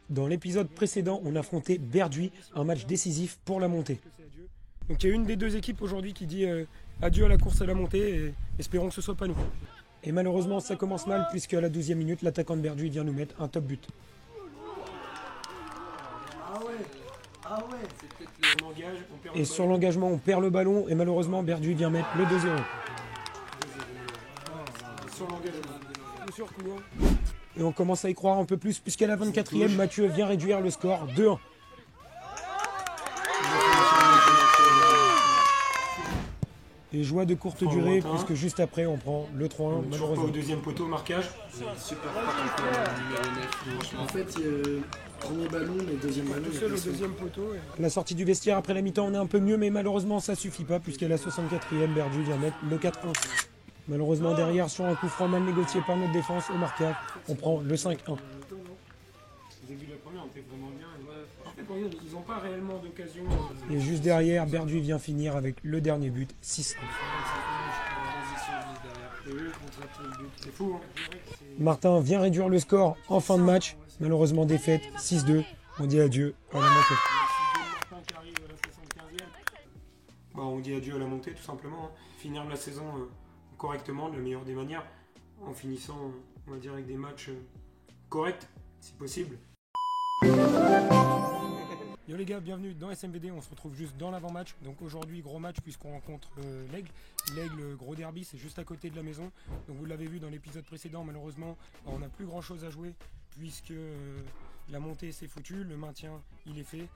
Dans l'épisode précédent, on affrontait Berduy, un match décisif pour la montée. Donc il y a une des deux équipes aujourd'hui qui dit adieu à la course à la montée et espérons que ce soit pas nous. Et malheureusement ça commence mal puisque à la 12e minute, l'attaquant de Berduy vient nous mettre un top but. Et sur l'engagement, on perd le ballon et malheureusement Berduy vient mettre le 2-0. Et on commence à y croire un peu plus puisqu'à la 24e, Mathieu vient réduire le score 2-1. Et joie de courte durée puisque juste après on prend le 3-1 malheureusement. Au deuxième poteau, marquage. Super numéro 9. En fait, premier ballon, mais deuxième ballon. Tout seul au deuxième poteau. La sortie du vestiaire après la mi-temps, on est un peu mieux, mais malheureusement ça suffit pas puisqu'à la 64e, Berduy vient mettre le 4-1. Malheureusement derrière, sur un coup franc mal négocié par notre défense au marquage, on prend le 5-1. Au début de la première, on était vraiment bien. Ils n'ont pas réellement d'occasion. Et juste derrière, Berduy vient finir avec le dernier but, 6-1. C'est fou, hein. Martin vient réduire le score en fin de match. Malheureusement défaite, 6-2. On dit adieu à la montée. On dit adieu à la montée tout simplement. Finir la saison correctement, de la meilleure des manières, en finissant, on va dire, avec des matchs corrects, si possible. Yo les gars, bienvenue dans SMVD, on se retrouve juste dans l'avant-match. Donc aujourd'hui, gros match puisqu'on rencontre l'Aigle. L'Aigle, gros derby, c'est juste à côté de la maison. Donc vous l'avez vu dans l'épisode précédent, malheureusement, on n'a plus grand-chose à jouer puisque la montée c'est foutu, le maintien il est fait.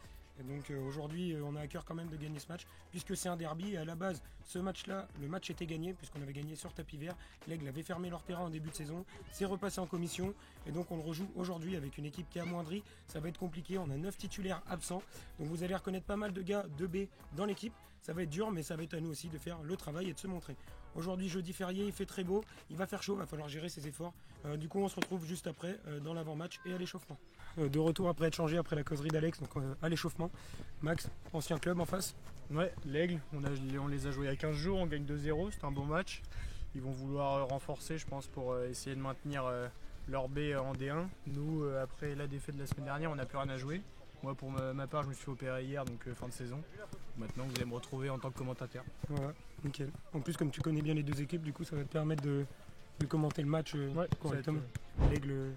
Et donc aujourd'hui, on a à cœur quand même de gagner ce match, puisque c'est un derby. Et à la base, ce match-là, le match était gagné, puisqu'on avait gagné sur tapis vert. L'Aigle avait fermé leur terrain en début de saison, c'est repassé en commission. Et donc on le rejoue aujourd'hui avec une équipe qui est amoindrie. Ça va être compliqué, on a 9 titulaires absents. Donc vous allez reconnaître pas mal de gars de B dans l'équipe. Ça va être dur, mais ça va être à nous aussi de faire le travail et de se montrer. Aujourd'hui, jeudi férié, il fait très beau, il va faire chaud, il va falloir gérer ses efforts. Du coup, on se retrouve juste après dans l'avant-match et à l'échauffement. De retour après être changé après la causerie d'Alex, donc à l'échauffement. Max, ancien club en face. Ouais, l'Aigle, on les a joués il y a 15 jours, on gagne 2-0, c'était un bon match. Ils vont vouloir renforcer, je pense, pour essayer de maintenir leur B en D1. Nous, après la défaite de la semaine dernière, on n'a plus rien à jouer. Moi, pour ma part, je me suis fait opérer hier, donc fin de saison. Maintenant, vous allez me retrouver en tant que commentateur. Voilà, nickel. En plus, comme tu connais bien les deux équipes, du coup, ça va te permettre de commenter le match correctement. L'Aigle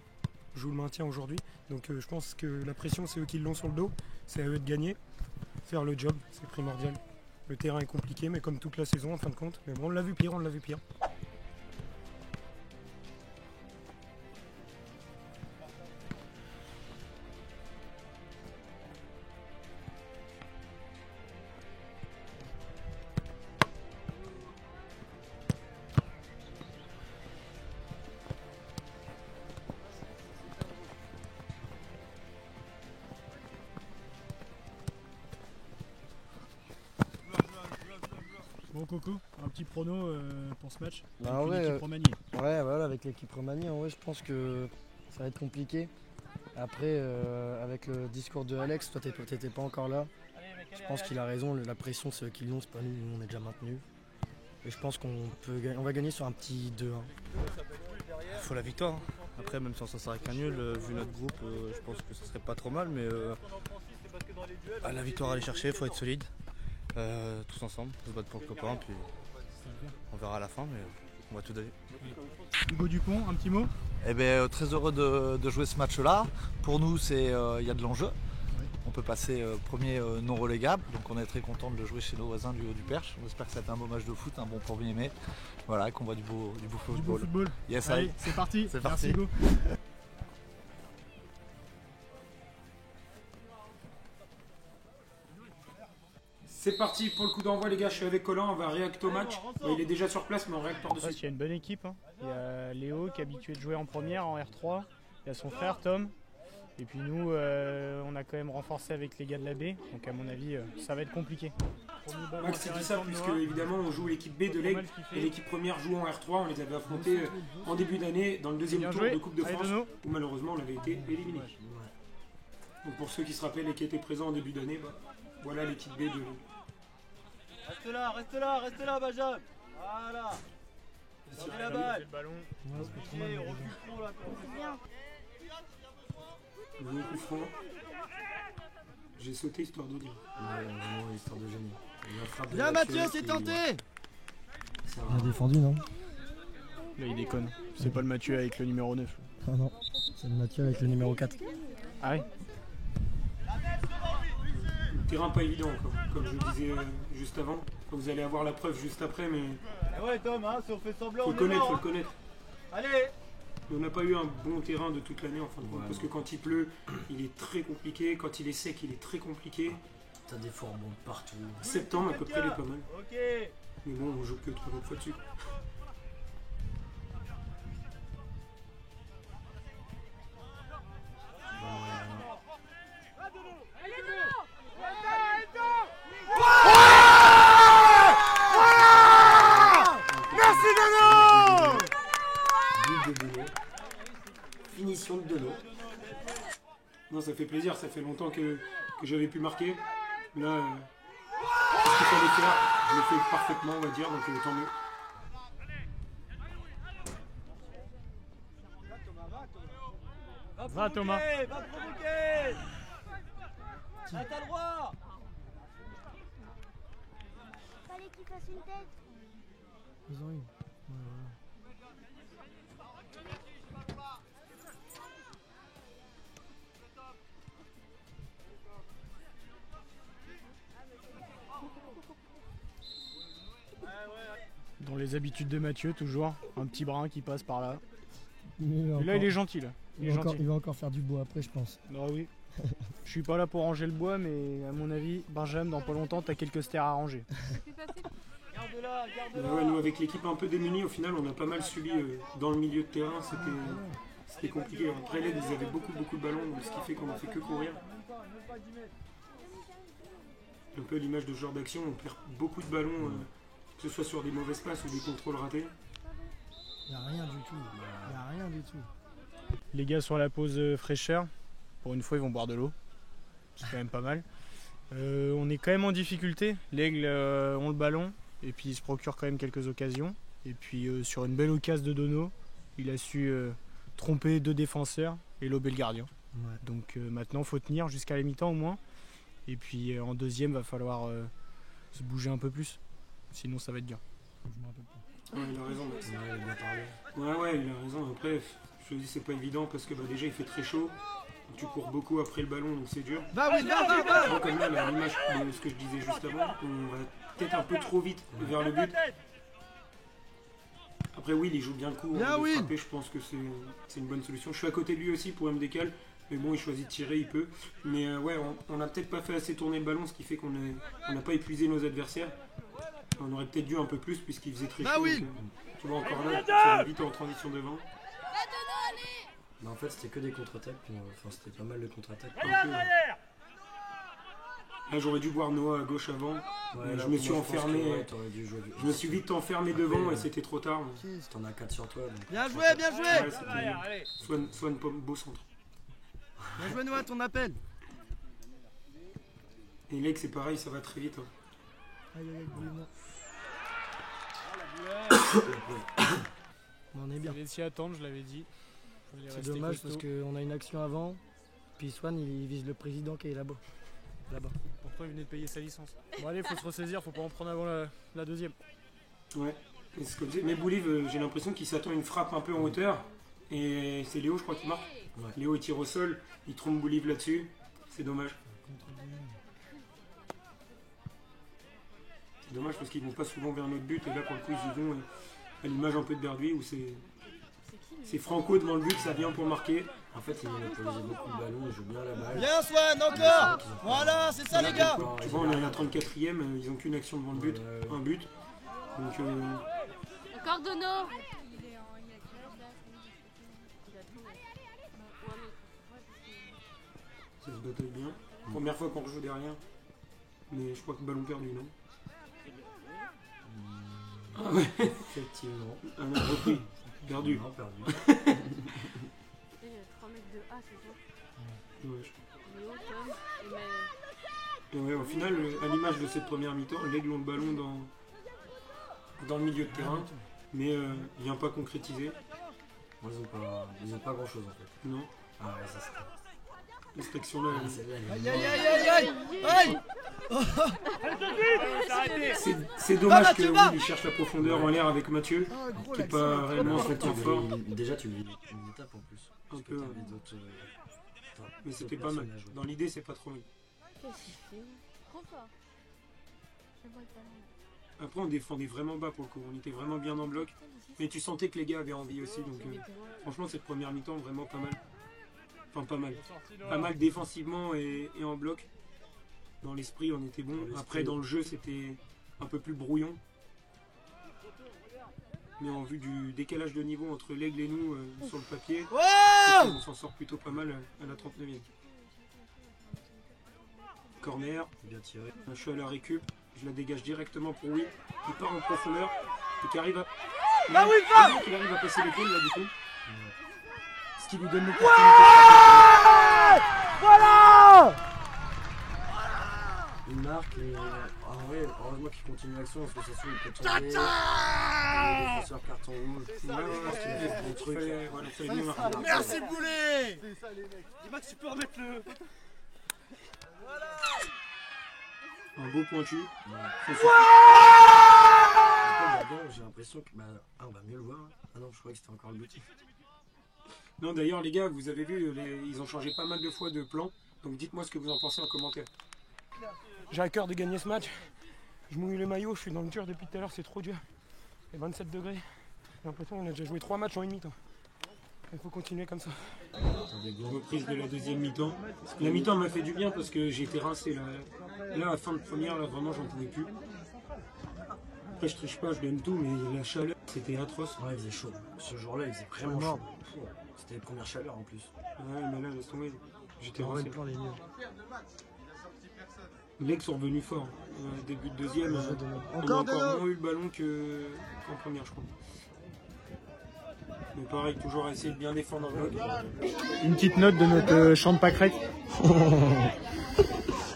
joue le maintien aujourd'hui, donc je pense que la pression, c'est eux qui l'ont sur le dos. C'est à eux de gagner, faire le job, c'est primordial. Le terrain est compliqué, mais comme toute la saison, en fin de compte. Mais bon, on l'a vu pire. Bon Coco, un petit prono pour ce match avec l'équipe remaniée. Ouais, voilà, avec l'équipe remaniée, en vrai, je pense que ça va être compliqué. Après, avec le discours de Alex, toi t'étais pas encore là. Je pense qu'il a raison, la pression c'est eux qui l'ont, c'est pas nous, on est déjà maintenus. Et je pense qu'on va gagner sur un petit 2-1. Il faut la victoire. Après, même si ça serait qu'un nul, vu notre groupe, je pense que ça serait pas trop mal. Mais la victoire à aller chercher, il faut être solide. Tous ensemble, se battre pour le copain, puis on verra à la fin, mais on va tout donner. Hugo Dupont, un petit mot? Très heureux de jouer ce match-là. Pour nous, il y a de l'enjeu. On peut passer premier non relégable, donc on est très content de le jouer chez nos voisins du Haut du Perche. On espère que ça va être un beau match de foot, un bon 1er mai. Voilà, qu'on voit du beau football. Yes, allez, c'est parti. Merci Hugo. C'est parti pour le coup d'envoi les gars, je suis avec Colin, on va réacter au match. Il est déjà sur place mais on réacte par-dessus. Il y a une bonne équipe, hein. Il y a Léo qui est habitué de jouer en première, en R3. Il y a son frère Tom. Et puis nous, on a quand même renforcé avec les gars de la B. Donc à mon avis, ça va être compliqué. Max c'est dit ça puisque évidemment on joue l'équipe B de l'Aigle et l'équipe première joue en R3. On les avait affrontés en début d'année dans le deuxième tour de Coupe de France où malheureusement on avait été éliminé. Donc pour ceux qui se rappellent et qui étaient présents en début d'année, voilà l'équipe B de... Reste là, Benjamin. Voilà. Prenez la balle. Le ballon. Recule trop là. Nouveau coup franc. J'ai sauté histoire de dire. Ouais, vraiment, histoire de génie. La frappe de Bien Mathieu, c'est qui- tenté. Bien défendu, non? Là, il déconne. C'est pas le Mathieu avec le numéro 9. Ah non, c'est le Mathieu avec le numéro 4. Ah ouais? Terrain pas évident encore, comme je le disais juste avant. Vous allez avoir la preuve juste après, mais Eh ouais Tom, hein, si on fait semblant, faut on le est connaître, mort, faut hein. le connaître. Allez. On n'a pas eu un bon terrain de toute l'année en fin de compte, Ouais, parce non. que quand il pleut, il est très compliqué. Quand il est sec, il est très compliqué. T'as des forts bons partout. Septembre à peu près, il est pas mal. Ok. Mais bon, on joue que 3 fois dessus. Merci Dono. But de Dono. Finition de Dono. Non, ça fait plaisir, ça fait longtemps que j'avais pu marquer. Là, ce qu'il fallait faire, je l'ai fait parfaitement, on va dire, donc tant mieux. Va Thomas. Va provoquer. Ah, t'as le droit. Fallait qu'il fasse une tête. Ils ont eu. Dans les habitudes de Mathieu, toujours. Un petit brin qui passe par là. Mais Et là, il est gentil. Là. Il est gentil. il va encore faire du bois après, je pense. Ah oui. Je suis pas là pour ranger le bois, mais à mon avis, Benjamin, dans pas longtemps, t'as quelques stères à ranger. Garde-la, Mais garde-la. ouais, nous, avec l'équipe un peu démunie, au final, on a pas mal subi dans le milieu de terrain. C'était compliqué. Après, l'aide, ils avaient beaucoup de ballons, donc ce qui fait qu'on a fait que courir. Un peu à l'image de ce genre d'action, on perd beaucoup de ballons, que ce soit sur des mauvaises passes ou des contrôles ratés. Il n'y a rien du tout. Il n'y a rien du tout. Les gars, sur la pause fraîcheur, pour une fois, ils vont boire de l'eau. C'est quand même pas mal. On est quand même en difficulté. L'Aigle ont le ballon et puis il se procure quand même quelques occasions. Et puis sur une belle occasion de Dono, il a su tromper 2 défenseurs et lober le gardien. Ouais. Donc maintenant, il faut tenir jusqu'à la mi-temps au moins. Et puis en deuxième, va falloir se bouger un peu plus. Sinon, ça va être dur. Je me rappelle pas. Ouais, il a raison, Max. Ouais, il a bien parlé. Ouais, il a raison. Après, je te dis, c'est pas évident parce que déjà, il fait très chaud. Tu cours beaucoup après le ballon, donc c'est dur. Va oui, va. Bon, comme là, à l'image de ce que je disais juste avant, on va peut-être un peu trop vite vers le but. Après, oui, il joue bien le coup. Bien, De Will. frapper, je pense que c'est une bonne solution. Je suis à côté de lui aussi pour me décaler. Mais bon, il choisit de tirer, il peut. Mais ouais, on n'a peut-être pas fait assez tourner le ballon, ce qui fait qu'on n'a pas épuisé nos adversaires. On aurait peut-être dû un peu plus puisqu'il faisait très Bah chaud. oui. Donc, tu vois, encore là, ça va vite en transition devant. Mais en fait, c'était que des contre-attaques. Enfin, c'était pas mal de contre-attaques. Un peu, là, j'aurais dû voir Noah à gauche avant. Ouais, là, je me suis moi, pense que, enfermé. ouais, t'aurais dû jouer. Je me suis vite enfermé Après, devant et c'était trop tard. T'en as 4 sur toi. Donc... Bien joué, bien joué. Ouais, c'était soit une pomme, beau centre. Bien joué Noah, ton appel. Et Lake, c'est pareil, ça va très vite. Hein. Aïe, aïe, aïe, boulez-moi. On est bien. Fallait s'y attendre, je l'avais dit. Fallait C'est rester dommage costaud. parce qu'on a une action avant. Puis Swan, il vise le président qui est là-bas. Pourtant, il venait de payer sa licence. Bon, allez, faut se ressaisir, faut pas en prendre avant la deuxième. Ouais. Et c'est comme ça. Mais Boulive, j'ai l'impression qu'il s'attend à une frappe un peu en hauteur. Et c'est Léo, je crois, qui marque. Ouais. Léo, il tire au sol. Il trompe Boulive là-dessus. C'est dommage. C'est dommage parce qu'ils vont pas souvent vers notre but. Et là, pour le coup, ils y vont à l'image un peu de Berduy où c'est Franco devant le but, ça vient pour marquer. En fait, il monopolise beaucoup le ballon, il joue bien la balle. Bien Swan, encore. Voilà, c'est ça les gars. Tu vois, on est à la 34e, ils ont qu'une action devant le but, un but. Donc, Encore Dono. ça se bataille bien. Première fois qu'on rejoue derrière. Mais je crois que ballon perdu, non? Ah ouais, Effectivement. un autre repris. Perdu. Non, perdu. 3 mètres de A, c'est ça. Dommage. Léo, Tom et mais... Et ouais, au final, à l'image de cette première mi-temps, l'Aigle ont le ballon dans le milieu de terrain, mais vient pas concrétiser. Moi, ils ont pas grand chose en fait. Non. Ah ouais, ça c'est. Cette action-là. Aïe aïe aïe aïe aïe. C'est dommage que il cherche la profondeur en l'air avec Mathieu, qui n'est pas réellement son temps fort. Déjà, tu lui une étape en plus. Un peu. Mais c'était pas mal. Dans l'idée, c'est pas trop mal. Qu'est-ce qu'il fait? Trop fort. Je vois le ballon. Après, on défendait vraiment bas pour le coup. On était vraiment bien en bloc. Mais tu sentais que les gars avaient envie aussi. Donc, franchement, cette première mi-temps, vraiment pas mal. Enfin, pas mal. Pas mal défensivement et en bloc. Dans l'esprit, on était bon. Après, dans le jeu, c'était un peu plus brouillon. Mais en vue du décalage de niveau entre l'Aigle et nous sur le papier, on s'en sort plutôt pas mal à la 39e. Corner, Bien tiré. je suis à la récup, je la dégage directement pour lui. Il part en profondeur et qui arrive à. Il arrive à passer l'épaule là du coup. Ce qui lui donne l'opportunité. Voilà. Il marque et en vrai, heureusement qu'il continue l'action parce que c'est sûr qu'il peut tomber. Le défenseur carton rouge. Merci Boulet. Dis-moi que tu peux remettre le. Un beau pointu. J'ai l'impression que on va mieux le voir. Ah non, je croyais que c'était encore le but. Non, d'ailleurs, les gars, vous avez vu, ils ont changé pas mal de fois de plan. Donc dites-moi ce que vous en pensez en commentaire. J'ai à cœur de gagner ce match. Je mouille le maillot, je suis dans le dur depuis tout à l'heure, c'est trop dur. Il y a 27 degrés. J'ai l'impression qu'on a déjà joué 3 matchs en une mi-temps. Il faut continuer comme ça. Reprise de la deuxième mi-temps. La mi-temps m'a fait du bien parce que j'ai été rincé. Là, à la fin de première, là, vraiment, j'en pouvais plus. Après, je triche pas, je donne tout, mais la chaleur, c'était atroce. Ouais, il faisait chaud. Ce jour-là, il faisait vraiment chaud. C'était les premières chaleurs en plus. Ouais, mais là, laisse tomber. J'étais rincé. Les mecs sont revenus forts. Début de deuxième, on a encore moins eu le ballon qu'en première, je crois. Mais pareil, toujours à essayer de bien défendre en bloc. Une petite note de notre champ de pâquerette.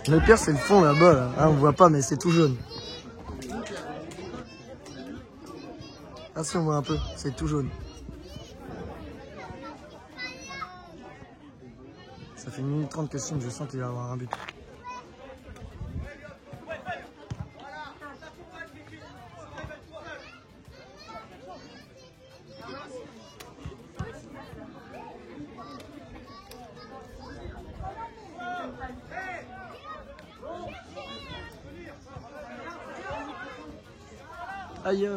Le pire, c'est le fond là-bas. Là. Ah, on voit pas, mais c'est tout jaune. Ah si, on voit un peu. C'est tout jaune. Ça fait 1 minute 30 que je sens qu'il va y avoir un but. Aïe.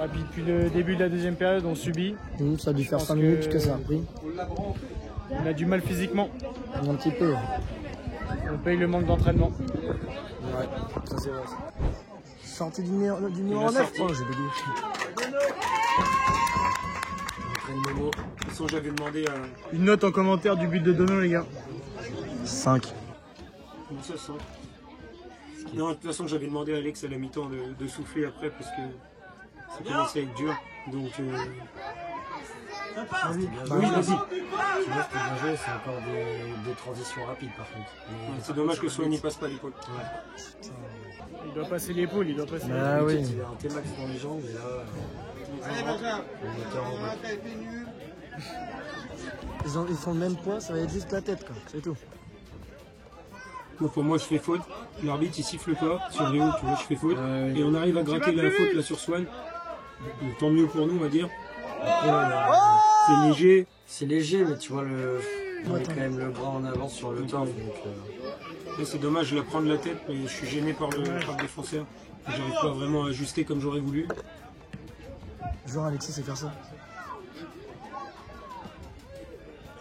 Ah, puis depuis le début de la deuxième période, on subit. Ça a dû faire 5 minutes que ça a repris. On a du mal physiquement. Un petit peu. On paye le manque d'entraînement. Ouais, ça c'est vrai. Sortie du numéro 9. Oh, j'ai bégayé. De toute façon, j'avais demandé à. Une note en commentaire du but de Dono, les gars. 5. Comment ça, 5 ? Non, de toute façon, j'avais demandé à Alex à la mi-temps de souffler après parce que ça commençait à être dur. Donc. Oui, vas-y. Tu vois, ce que bien joué, c'est encore des transitions rapides par contre. C'est dommage que Swan n'y passe pas l'épaule. Il doit passer l'épaule, il doit passer l'épaule. Ah oui. Il a un T-max dans les jambes et là. Ils font le même poids, ça va être juste la tête, quoi. C'est tout. Bon, pour moi, je fais faute. L'arbitre, il siffle pas. Sur Léo, tu vois, je fais faute. Et on arrive à gratter la faute là sur Swan. Donc, tant mieux pour nous, on va dire. C'est léger. C'est léger, mais tu vois, on met quand même le bras en avant sur le temps. C'est dommage, je la prends de la tête, mais je suis gêné par le défenseur. J'arrive pas vraiment à ajuster comme j'aurais voulu. Genre Alexis sait faire ça.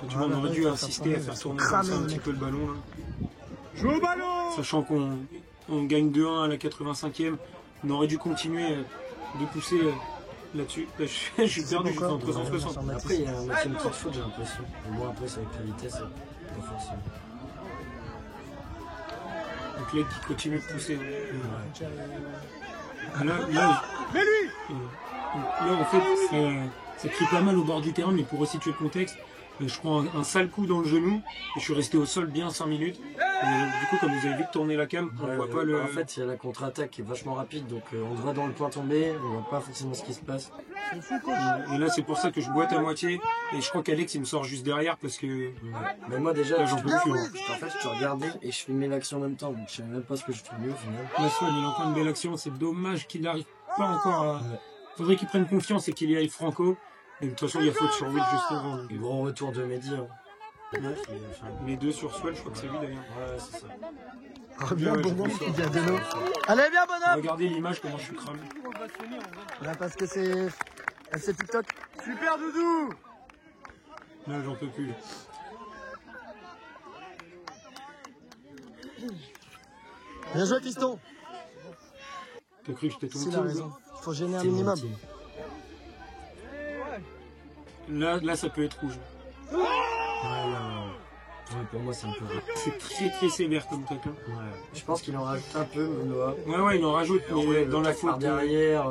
Tu vois, on aurait dû insister à faire tourner comme ça un petit peu le ballon. Là. Joue au ballon. Sachant qu'on gagne 2-1 à la 85e, on aurait dû continuer de pousser là-dessus. Là, je suis perdu, je suis en 360. Après, il y a une petite faute, j'ai l'impression. Moi, après, c'est avec la vitesse, pas forcément. Donc là, qui continue de pousser. Ouais. Là, mais lui Là, en fait, ça crie pas mal au bord du terrain, mais pour resituer le contexte, je prends un sale coup dans le genou et je suis resté au sol bien 5 minutes. Et du coup, comme vous avez vu tourner la cam, on voit pas le... En fait, il y a la contre-attaque qui est vachement rapide, donc on te voit dans le point tomber, on voit pas forcément ce qui se passe. Et là, c'est pour ça que je boite à moitié. Et je crois qu'Alex, il me sort juste derrière parce que... Mais moi déjà, là, j'en peux plus. en fait, je te regardais et je filmais l'action en même temps, donc je savais même pas ce que je filmais au final. La Swan, il a encore une belle action. C'est dommage qu'il n'arrive pas encore à... Faudrait qu'il prenne confiance et qu'il y aille franco. Et de toute façon, il y a faute sur Will juste avant. Donc... Gros retour de Mehdi. Hein. Les deux sur Swell, je crois que c'est lui d'ailleurs. Ouais, c'est ça. Reviens, bonhomme, qui dit à Deno. Allez, viens, bonhomme. Regardez l'image, comment je suis cramé. Là, parce que c'est TikTok. Super, Doudou. Là, j'en peux plus. Bien joué, fiston. T'as cru que j'étais ton Il a team, raison. quoi. Faut gêner un minimum. Là, ça peut être rouge. Ouais, pour moi, c'est un peu vrai. C'est très très sévère comme tacle. Ouais. Je pense qu'il en rajoute un peu, Noah. Ouais, il en rajoute, mais dans la faute faute. derrière.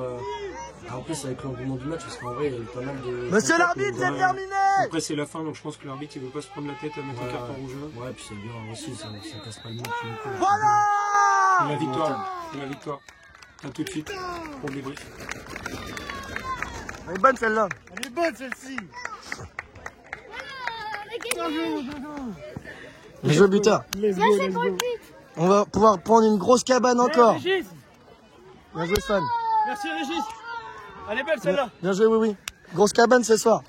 En plus, avec l'engouement du match, parce qu'en vrai, il y a eu pas mal de. Monsieur l'arbitre, c'est terminé. Après, c'est la fin, donc je pense que l'arbitre il veut pas se prendre la tête à mettre un carton rouge là. Ouais, puis c'est bien aussi, ça casse pas le match. Voilà. Et la victoire, c'est la victoire. À tout de suite pour le débrief. Elle est bonne celle-là. Elle est bonne celle-ci. Bien joué, buteur. On va pouvoir prendre une grosse cabane encore. Régis. Bien joué, Swan. Merci Régis. Elle est belle celle-là. Bien joué, oui. Grosse cabane ce soir.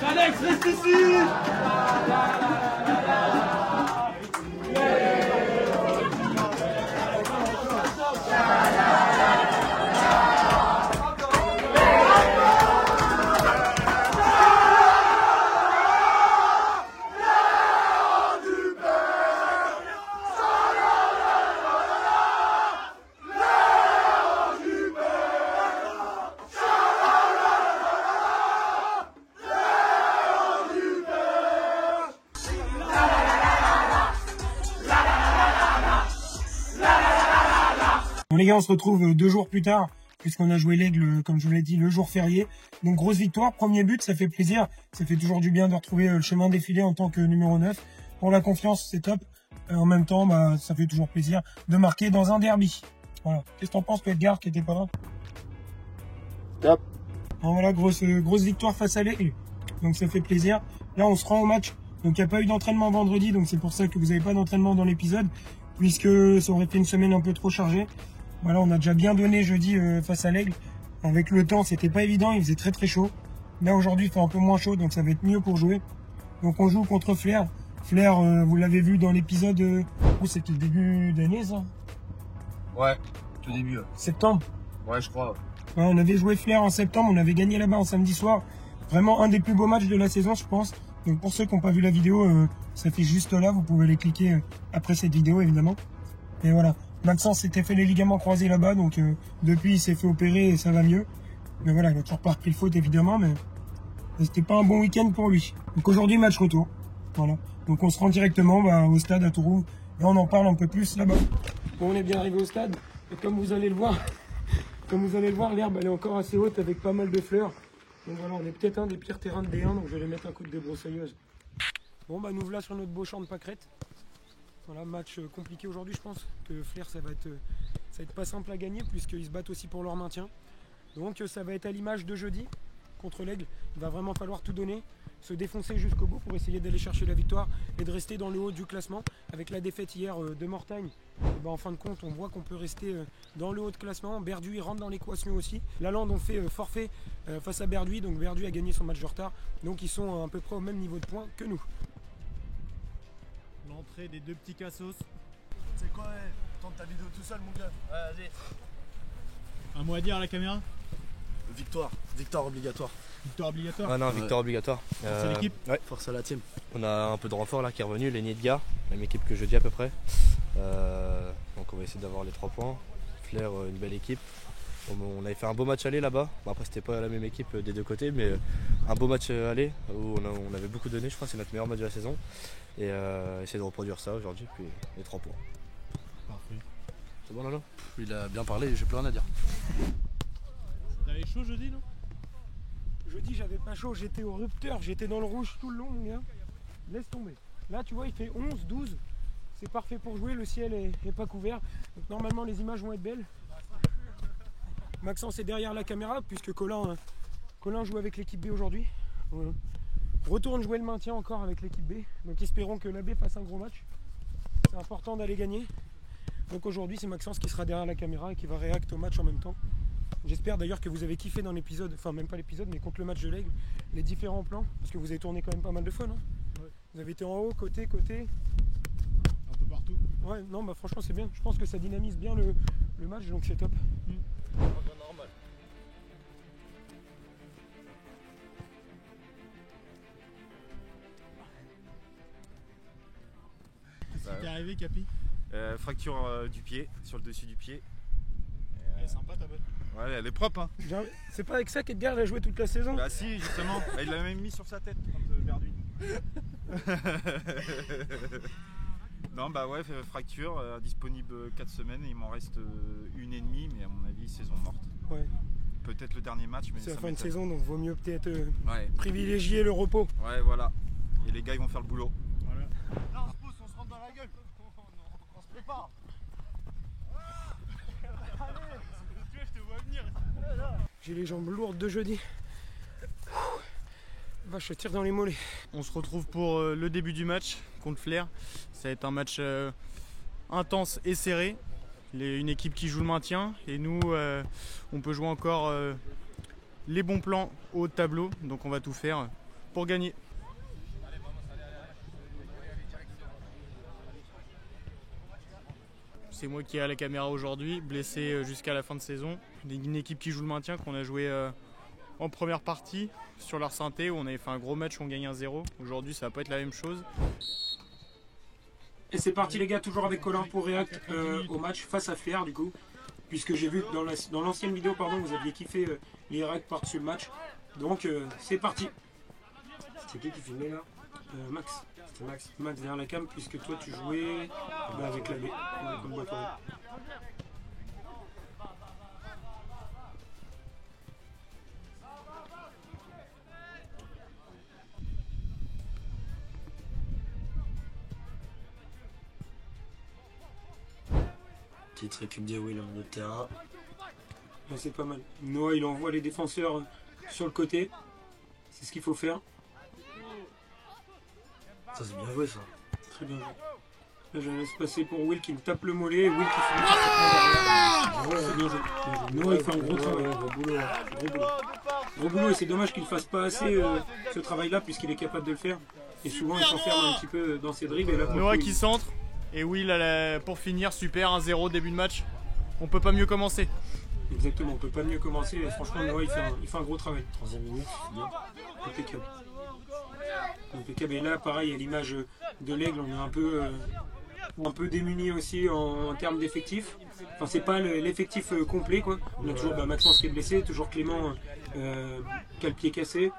Alex, reste ici. Bon les gars, on se retrouve 2 jours plus tard, puisqu'on a joué l'Aigle, comme je vous l'ai dit, le jour férié. Donc grosse victoire, premier but, ça fait plaisir. Ça fait toujours du bien de retrouver le chemin défilé en tant que numéro 9. Pour la confiance, c'est top. En même temps, ça fait toujours plaisir de marquer dans un derby. Voilà. Qu'est-ce que t'en penses, toi, Edgar, qui était pas là? Top. Bon, voilà, grosse victoire face à l'Aigle. Donc ça fait plaisir. Là, on se rend au match. Donc il n'y a pas eu d'entraînement vendredi, donc c'est pour ça que vous n'avez pas d'entraînement dans l'épisode, puisque ça aurait été une semaine un peu trop chargée. Voilà, on a déjà bien donné jeudi face à l'Aigle. Avec le temps, c'était pas évident, il faisait très très chaud. Là aujourd'hui, il fait un peu moins chaud, donc ça va être mieux pour jouer. Donc on joue contre Flair. Flair, vous l'avez vu dans l'épisode... c'était le début d'année, ça? Ouais, tout début. Septembre. Ouais, je crois. Ouais, on avait joué Flair en septembre, on avait gagné là-bas en samedi soir. Vraiment un des plus beaux matchs de la saison, je pense. Donc pour ceux qui n'ont pas vu la vidéo, ça fait juste là, vous pouvez les cliquer après cette vidéo évidemment. Et voilà, Maxence s'était fait les ligaments croisés là-bas, donc depuis il s'est fait opérer et ça va mieux. Mais voilà, il a toujours pas repris le faute évidemment, mais c'était pas un bon week-end pour lui. Donc aujourd'hui match retour, voilà. Donc on se rend directement au stade à Tourouvre et on en parle un peu plus là-bas. Bon, on est bien arrivé au stade et comme vous allez le voir, l'herbe elle est encore assez haute avec pas mal de fleurs. Donc voilà, on est peut-être un des pires terrains de D1, donc je vais aller mettre un coup de débroussailleuse. Bon nous voilà sur notre beau champ de pâquerettes. Voilà, match compliqué aujourd'hui, je pense que Flair ça va être pas simple à gagner puisqu'ils se battent aussi pour leur maintien. Donc ça va être à l'image de jeudi contre l'Aigle. Il va vraiment falloir tout donner, se défoncer jusqu'au bout pour essayer d'aller chercher la victoire et de rester dans le haut du classement. Avec la défaite hier de Mortagne, en fin de compte on voit qu'on peut rester dans le haut de classement. Berduy rentre dans l'équation aussi. Lalande ont fait forfait face à Berduy, donc Berduy a gagné son match de retard. Donc ils sont à peu près au même niveau de points que nous. montrer des deux petits cassos. C'est quoi, tente ta vidéo tout seul, mon gars. Ouais, vas-y. Un mot à dire à la caméra? Victoire obligatoire. Victoire obligatoire? Ah non, victoire obligatoire. C'est l'équipe? Ouais. Force à la team. On a un peu de renfort là qui est revenu, Lenny Edgar, la même équipe que jeudi à peu près. Donc on va essayer d'avoir les 3 points. Flair, une belle équipe. On avait fait un beau match aller là-bas. Bon, après c'était pas la même équipe des deux côtés, mais un beau match aller où on avait beaucoup donné. Je crois que c'est notre meilleur match de la saison. Et essayer de reproduire ça aujourd'hui, puis les 3 points. Parfait. C'est bon Lalo? Il a bien parlé, j'ai plus rien à dire. T'avais chaud jeudi, non? Jeudi, j'avais pas chaud, j'étais au rupteur, j'étais dans le rouge tout le long, mon gars. Laisse tomber. Là, tu vois, il fait 11, 12. C'est parfait pour jouer, le ciel est pas couvert. Donc normalement, les images vont être belles. Maxence est derrière la caméra, puisque Colin joue avec l'équipe B aujourd'hui. Retourne jouer le maintien encore avec l'équipe B. Donc espérons que la B fasse un gros match. C'est important d'aller gagner. Donc aujourd'hui, c'est Maxence qui sera derrière la caméra et qui va réacter au match en même temps. J'espère d'ailleurs que vous avez kiffé dans l'épisode, enfin même pas l'épisode, mais contre le match de l'Aigle, les différents plans, parce que vous avez tourné quand même pas mal de fois, non? Ouais. Vous avez été en haut, côté. Un peu partout. Ouais, non, bah franchement c'est bien. Je pense que ça dynamise bien le match, donc c'est top. Qu'est-ce qui t'est arrivé, Capi? Fracture du pied, sur le dessus du pied. Elle est sympa ta botte. Ouais, elle est propre hein. C'est pas avec ça qu'Edgar a joué toute la saison? Bah si, justement. Il l'a même mis sur sa tête quand Verduin. Non bah ouais, fracture, disponible 4 semaines et il m'en reste 1,5, mais à mon avis saison morte. Ouais. Peut-être le dernier match, mais C'est ça la fin de m'étonne. saison, donc vaut mieux peut-être Ouais. privilégier le repos. Ouais voilà. Et les gars ils vont faire le boulot. Voilà. Là, on se pousse, on se rentre dans la gueule. On se prépare. J'ai les jambes lourdes de jeudi. Vache, je tire dans les mollets. On se retrouve pour le début du match contre Flair. Ça va être un match intense et serré. Une équipe qui joue le maintien et nous on peut jouer encore les bons plans au haut de tableau. Donc on va tout faire pour gagner. C'est moi qui ai à la caméra aujourd'hui, blessé jusqu'à la fin de saison. Une équipe qui joue le maintien qu'on a joué en première partie sur leur synthé où on avait fait un gros match où on gagne 1-0. Aujourd'hui ça va pas être la même chose. Et c'est parti les gars, toujours avec Colin pour react au match face à Flair du coup. Puisque j'ai vu dans l'ancienne vidéo pardon, vous aviez kiffé les reacts par-dessus le match. Donc c'est parti. C'est qui filmait là? Max. C'était Max. Max derrière la cam puisque toi tu jouais avec la B. Petite récup des Will de terrain. Là, c'est pas mal. Noah il envoie les défenseurs sur le côté. C'est ce qu'il faut faire. Ça c'est bien joué ça. Très bien joué. Là je laisse passer pour Will qui me tape le mollet. Will qui finit par derrière. C'est bien joué. Noah il fait un gros travail. Gros boulot. Gros boulot et c'est dommage qu'il ne fasse pas assez ce travail là puisqu'il est capable de le faire. Et souvent il s'enferme un petit peu dans ses dribbles. Et là, Noah qui centre et Will pour finir, super, 1-0 début de match. On peut pas mieux commencer. Exactement, on peut pas mieux commencer. Et franchement Noah il fait un gros travail. 3ème minute, bien. Impeccable. Impeccable. Et là pareil à l'image de l'Aigle, on est un peu démunis aussi en termes d'effectifs. Enfin c'est pas l'effectif complet quoi. On a toujours Maxence qui est blessé, toujours Clément qui a le pied cassé.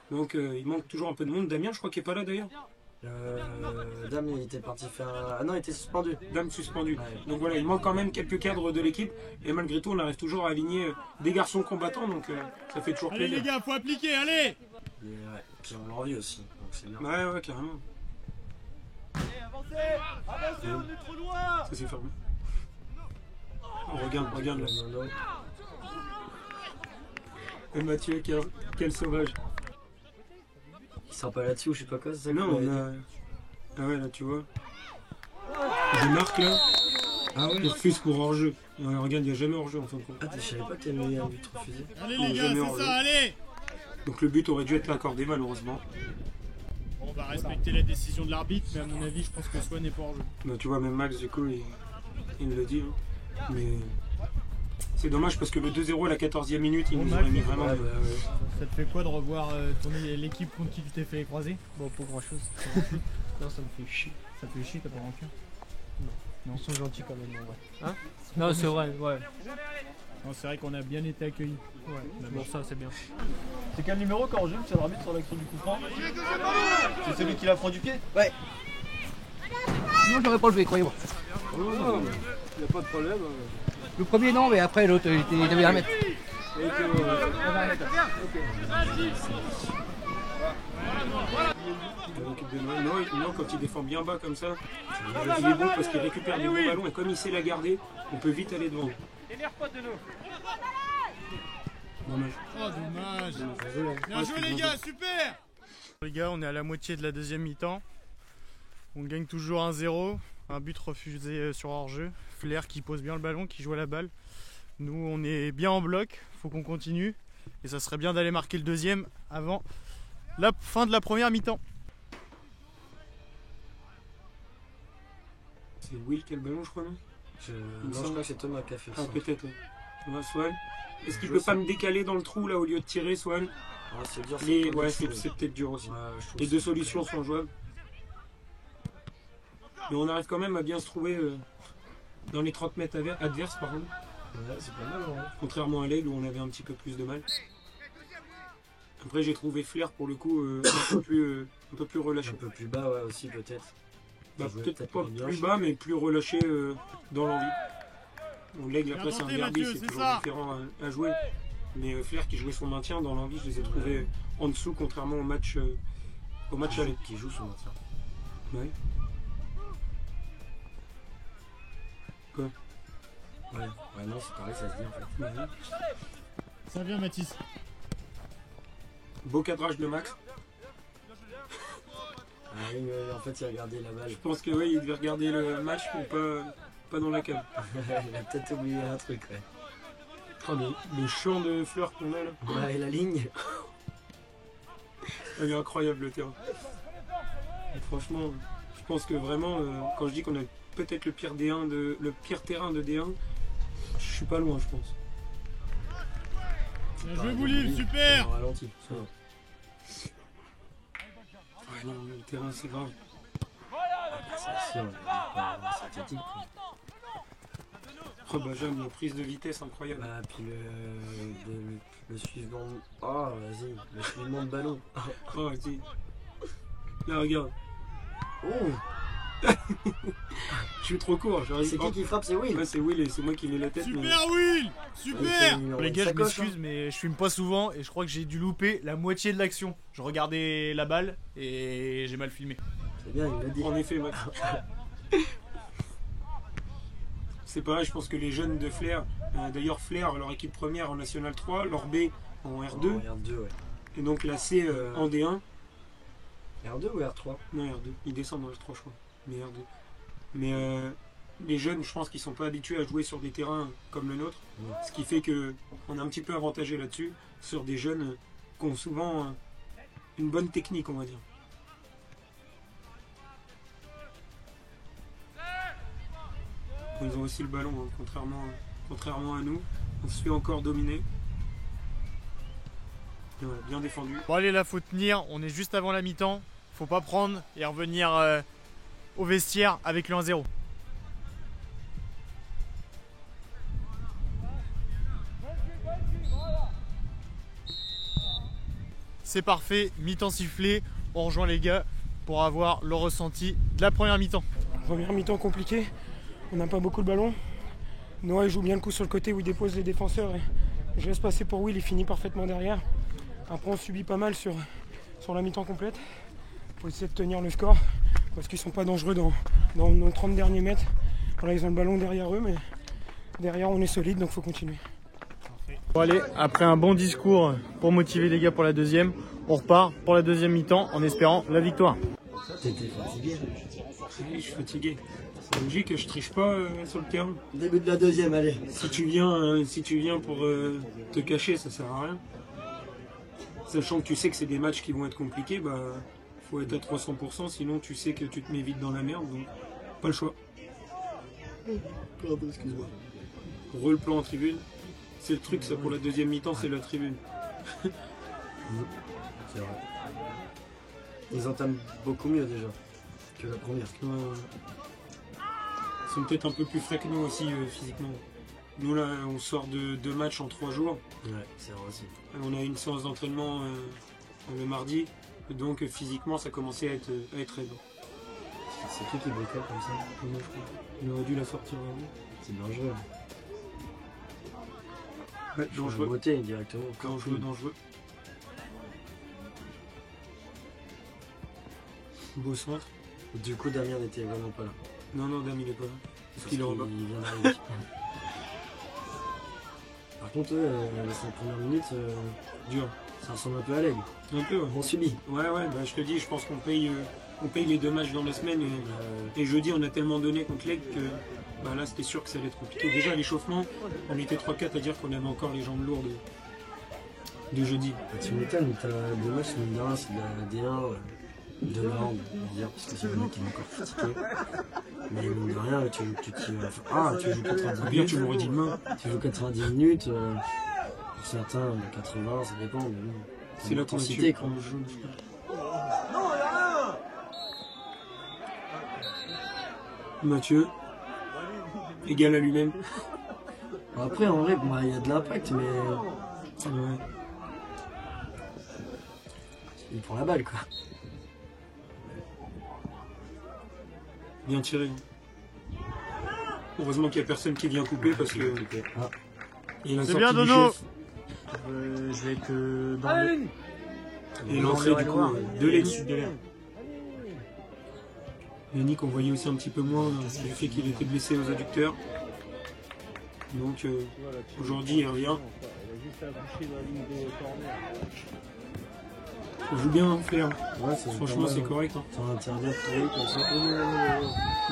Donc il manque toujours un peu de monde. Damien je crois qu'il est pas là d'ailleurs. Dame il était parti faire. Ah non il était suspendu. Dame suspendu. Ouais. Donc voilà, il manque quand même quelques cadres de l'équipe. Et malgré tout on arrive toujours à aligner des garçons combattants. Donc ça fait toujours Allez plaisir. les gars, faut appliquer, allez! Et, ouais. Puis on l'envie aussi. Donc c'est bien. Ouais carrément. Avancez, on est trop loin. Ça c'est fermé. Oh, regarde là. Nono. Et Mathieu quel sauvage. Il sera pas là-dessus ou je sais pas quoi, c'est ça Non, qu'on on avait dit. a. Ah ouais, là tu vois. Je marque là. Ah ouais. Il refuse pour hors-jeu. Ouais, regarde, il n'y a jamais hors-jeu en fin de compte. Ah je savais pas que t'avais mis un but refusé. Allez On est les gars, jamais c'est hors jeu. ça, allez! Donc le but aurait dû être accordé malheureusement. va respecter la décision de l'arbitre, mais à mon avis, je pense que Swan n'est pas hors jeu. Bah, tu vois, même Max, du coup, il le dit. Hein. Mais c'est dommage parce que le 2-0 à la 14e minute, il nous aurait mis vraiment. Ça te fait quoi de revoir l'équipe contre qui tu t'es fait écraser? Bon, pas grand chose. Non, ça me fait chier. Ça te fait chier, t'as pas rancune? Non, ils sont gentils quand même, ouais. Hein? Non, c'est vrai, ouais. C'est vrai qu'on a bien été accueillis. Ouais, Bon, ça, c'est bien. C'est quel numéro quand on joue, c'est l'arbitre sur l'action du coup franc? C'est celui qui la prend du pied? Ouais. Sinon, j'aurais pas joué, croyez-moi. Il n'y a pas de problème. Le premier, non, mais après, l'autre, il devait 1 mètre. Non, quand il défend bien bas comme ça, il est bon parce qu'il récupère des bons ballons et comme il sait la garder, on peut vite aller devant. Dommage. Oh, dommage. Bien joué, les gars, super! Les gars, on est à la moitié de la deuxième mi-temps. On gagne toujours 1-0. Un but refusé sur hors-jeu. Flair qui pose bien le ballon, qui joue à la balle. Nous, on est bien en bloc. Faut qu'on continue. Et ça serait bien d'aller marquer le deuxième avant la fin de la première mi-temps. C'est Will qui a le ballon, je crois, non? Non, je crois que c'est Thomas qui a fait ça. Ah, peut-être, ouais. Thomas, Swan. Est-ce qu'il peut pas me décaler dans le trou là au lieu de tirer, Swan? Ah, c'est dur. Ouais, c'est peut-être dur aussi. Ouais, les deux solutions sont jouables. Mais on arrive quand même à bien se trouver dans les 30 mètres adverses, par contre. Ouais, c'est pas mal, ouais. Contrairement à l'aigle où on avait un petit peu plus de mal. Après, j'ai trouvé Flair pour le coup un peu plus relâché. Un peu plus bas, ouais, aussi, peut-être. Bah, peut-être pas plus bas, mais plus relâché dans l'envie. Bon, l'aigle, après, c'est un derby, c'est toujours différent à jouer. Mais Flair qui jouait son maintien dans l'envie, je les ai trouvés en dessous, contrairement au match aller. Qui joue son maintien. Ouais. Quoi? Ouais, non, c'est pareil, ça se dit en fait. Ouais. Ça vient, Mathis. Beau cadrage de Max. Ah oui, mais en fait, il a regardé la balle. Je pense que oui, il devait regarder le match, mais pas dans la cam. Il a peut-être oublié un truc, ouais. Oh, le champ de fleurs qu'on a là. Ouais, et la ligne. Il est incroyable le terrain. Et franchement, je pense que vraiment, quand je dis qu'on a peut-être le pire terrain de D1, je suis pas loin, je pense. Bien joué, Boulim, super! Ralenti. Ouais, non, le terrain c'est grave. C'est synthétique. Oh bah j'aime la prise de vitesse incroyable. Bah puis le suivant. Oh vas-y, le suivant de ballon. Oh vas-y. Là regarde. Oh. Je suis trop court. C'est qui frappe? C'est Will. Ouais, c'est Will et c'est moi qui mets la tête. Super Will! Super! Les gars, je Sacoche, m'excuse, mais je filme pas souvent et je crois que j'ai dû louper la moitié de l'action. Je regardais la balle et j'ai mal filmé. C'est bien, il l'a dit. En effet, Max. C'est pareil, je pense que les jeunes de Flair, d'ailleurs Flair, leur équipe première en National 3, leur B en R2, R2, ouais. et donc la C en D1. R2 ou R3? Non, R2, ils descendent dans R3 je crois, mais R2. Mais les jeunes, je pense qu'ils sont pas habitués à jouer sur des terrains comme le nôtre, ce qui fait qu'on est un petit peu avantagé là-dessus, sur des jeunes qui ont souvent une bonne technique, on va dire. Ils ont aussi le ballon, hein, contrairement à nous. On se fait encore dominer. Voilà, bien défendu. Bon allez, là faut tenir, on est juste avant la mi-temps. Faut pas prendre et revenir au vestiaire avec le 1-0. C'est parfait, mi-temps sifflé. On rejoint les gars pour avoir le ressenti de la première mi-temps. Première mi-temps compliquée. On n'a pas beaucoup de ballon. Noah il joue bien le coup sur le côté où il dépose les défenseurs. Et je laisse passer pour Will, il finit parfaitement derrière. Après on subit pas mal sur la mi-temps complète. Il faut essayer de tenir le score parce qu'ils sont pas dangereux dans nos 30 derniers mètres. Voilà, ils ont le ballon derrière eux, mais derrière on est solide, donc il faut continuer. Bon allez, après un bon discours pour motiver les gars pour la deuxième, on repart pour la deuxième mi-temps en espérant la victoire. T'étais fatigué? Oui, je suis fatigué. C'est logique que je triche pas sur le terrain. Début de la deuxième, allez. Si tu viens pour te cacher, ça sert à rien. Sachant que tu sais que c'est des matchs qui vont être compliqués, bah Faut être à 300%, sinon tu sais que tu te mets vite dans la merde, donc pas le choix. Pardon, excuse-moi. Replan en tribune. C'est le truc, ça, pour la deuxième mi-temps, c'est la tribune. C'est vrai. Ils entament beaucoup mieux déjà que la première. Ils sont peut-être un peu plus frais que nous aussi physiquement. Nous là, on sort de 2 matchs en 3 jours. Ouais, c'est vrai aussi. On a une séance d'entraînement le mardi, donc physiquement ça commençait à être raide. C'est qui bricole comme ça? Moi, je crois. Il aurait dû la sortir avant. C'est dangereux. Ouais, dangereux. Beauté directement. Dangereux. Beau centre. Du coup, Damien n'était vraiment pas là. Non, Damien il est pas là. Parce qu'il est en bas. Il vient d'arriver. Par contre, ces premières minutes, dur. Ça ressemble un peu à l'aigle. Un peu, ouais. On subit. Ouais, bah, je te dis, je pense qu'on paye les 2 matchs dans la semaine. Et jeudi, on a tellement donné contre l'aigle que bah, là, c'était sûr que ça allait être compliqué. Déjà, à l'échauffement, on était 3-4 à dire qu'on avait encore les jambes lourdes de jeudi. Tu m'étonnes, t'as 2 matchs, mine de rien, c'est de la D1. De l'ordre, on va dire, parce que c'est le mec qui est encore fatigué. Mais mine de rien, tu joues 90 minutes. Bien, tu m'aurais dit demain. Tu joues 90 minutes, pour certains, 80, ça dépend. Mais bon, c'est l'intensité quand on joue. Mathieu, égal à lui-même. Après, en vrai, il y a de l'impact, mais. Ouais. Il prend la balle, quoi. Bien tiré. Heureusement qu'il n'y a personne qui vient couper parce que. C'est bien, Dono. Je vais être dans le. Et l'entrée du coup de Lenny. Lenny qu'on voyait aussi un petit peu moins du fait qu'il était blessé aux adducteurs. Donc aujourd'hui il revient. On joue bien, Flair. Ouais, franchement, c'est correct. Hein. Ça va interdire comme ça.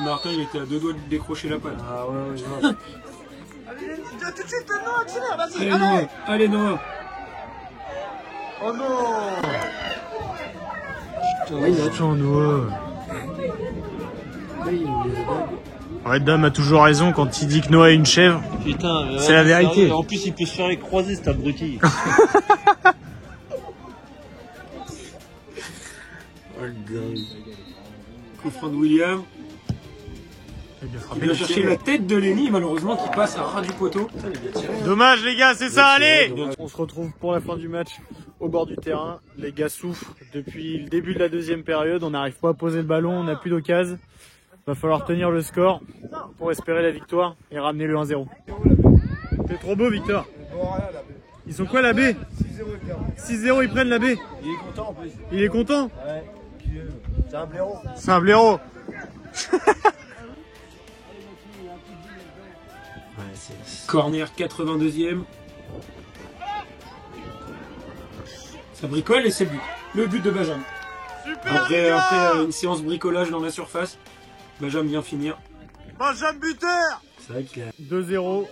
Martin, il était à 2 doigts de décrocher la patte. Ah ouais, je vois. Allez, tout de suite, Noah, accélère, vas-y, allez Noah. Oh non. Putain, Noah. Ouais, Dame a toujours raison quand il dit que Noah est une chèvre. Putain, c'est la vérité. En plus, il peut se faire les croisés, cet abruti. Coup franc de William. Il vient chercher la tête de Lenny, malheureusement, qui passe à ras du poteau. Dommage, les gars, c'est ça, allez! On se retrouve pour la fin du match au bord du terrain. Les gars souffrent depuis le début de la deuxième période. On n'arrive pas à poser le ballon, on n'a plus d'occasion. Va falloir tenir le score pour espérer la victoire et ramener le 1-0. T'es trop beau, Victor. Ils sont quoi, la B? 6-0, ils prennent la B. Il est content en plus. Il est content? Ouais. C'est un blaireau. C'est un blaireau. Corner 82e. Ça bricole et c'est le but. Le but de Benjamin. Après une séance bricolage dans la surface, Benjamin vient finir. Benjamin buteur. C'est vrai qu'il a 2-0,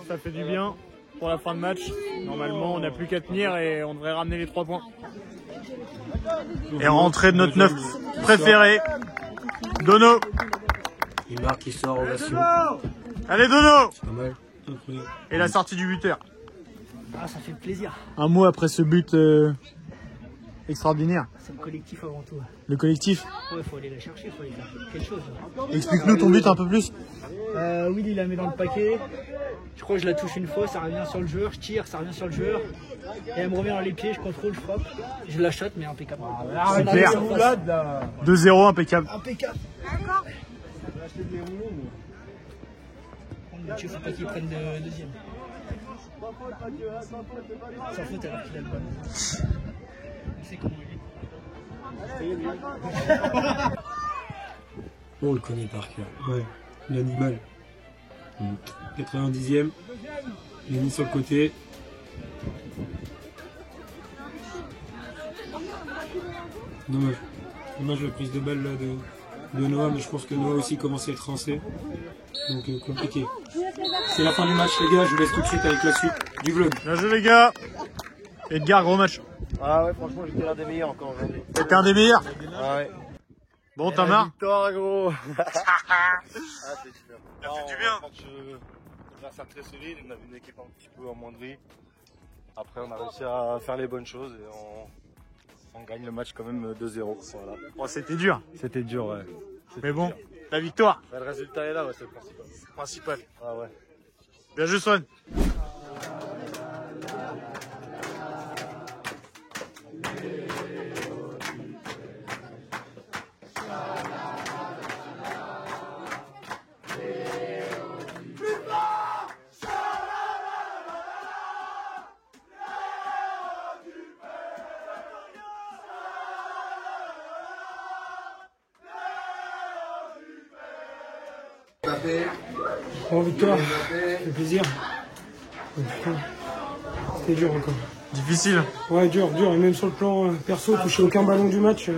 ça fait du bien pour la fin de match. Normalement, on n'a plus qu'à tenir et on devrait ramener les 3 points. Et rentrer de notre 9 préféré, Dono. Il marque, il sort, ovation. Allez, Dono. C'est pas mal. Et la sortie du buteur. Ah, ça fait plaisir. Un mot après ce but extraordinaire. C'est le collectif avant tout. Le collectif? Ouais, faut aller la chercher, faut aller faire quelque chose. Explique-nous ton but un peu plus. Willy il la met dans le paquet. Je crois que je la touche une fois, ça revient sur le joueur. Je tire, ça revient sur le joueur. Et elle me revient dans les pieds, je contrôle, je frappe. Je la shot, mais impeccable. Super. 2-0, impeccable. Impeccable. Mathieu, faut pas qu'il prenne de deuxième. Sans faute alors qu'il a le ballon. On sait comment il est. On le connaît par cœur. Ouais, l'animal. 90e. Il est mis sur le côté. Dommage. Dommage la prise de balle là de Noah, mais je pense que Noah aussi commence à être rincé. Donc compliqué. C'est la fin du match les gars, je vous laisse tout de suite avec la suite du vlog. Bien joué les gars. Edgar, gros match. Ah ouais, franchement, j'étais l'un des meilleurs encore aujourd'hui. T'étais un des meilleurs? Ah ouais. Bon, t'en as? Victoire, gros. Ah, c'est super. Ça fait du bien. Adversaire très solide, on avait une équipe un petit peu amoindrie. Après, on a réussi à faire les bonnes choses et on gagne le match quand même 2-0. Voilà. Bon, c'était dur. C'était dur, ouais. Mais bon, la victoire. Bah, le résultat est là, ouais, c'est le principal. Principal. Ah ouais. Bien joué, Swan. Bon, victoire, ça fait plaisir. C'était dur encore. Difficile. Ouais, dur. Et même sur le plan perso, toucher aucun ballon du match.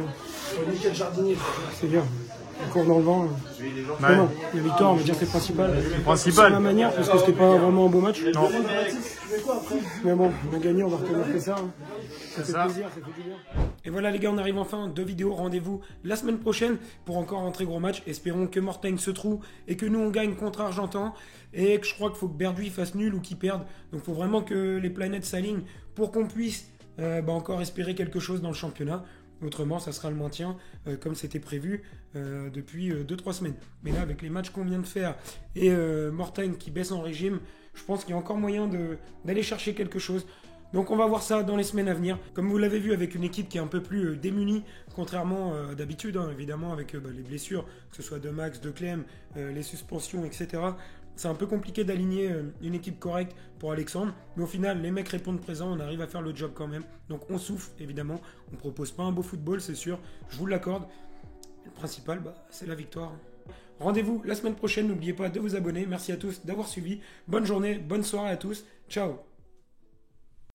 C'est dur. Encore dans le vent. Mais non, la victoire, on va dire que c'est principal. C'est la manière, parce que c'était pas vraiment un beau match. Non. Mais bon, on a gagné, on va retenir ça. Ça fait plaisir, ça fait du bien. Et voilà les gars, on arrive enfin, 2 vidéos, rendez-vous la semaine prochaine pour encore un très gros match. Espérons que Mortagne se trouve et que nous on gagne contre Argentan. Et que je crois qu'il faut que Berduy fasse nul ou qu'il perde. Donc il faut vraiment que les planètes s'alignent pour qu'on puisse encore espérer quelque chose dans le championnat. Autrement, ça sera le maintien comme c'était prévu depuis 2-3 semaines. Mais là, avec les matchs qu'on vient de faire et Mortagne qui baisse en régime, je pense qu'il y a encore moyen d'aller chercher quelque chose. Donc on va voir ça dans les semaines à venir. Comme vous l'avez vu, avec une équipe qui est un peu plus démunie, contrairement d'habitude, hein, évidemment, avec les blessures, que ce soit de Max, de Clem, les suspensions, etc. C'est un peu compliqué d'aligner une équipe correcte pour Alexandre. Mais au final, les mecs répondent présents, on arrive à faire le job quand même. Donc on souffle, évidemment. On ne propose pas un beau football, c'est sûr. Je vous l'accorde. Le principal, c'est la victoire. Rendez-vous la semaine prochaine. N'oubliez pas de vous abonner. Merci à tous d'avoir suivi. Bonne journée, bonne soirée à tous. Ciao.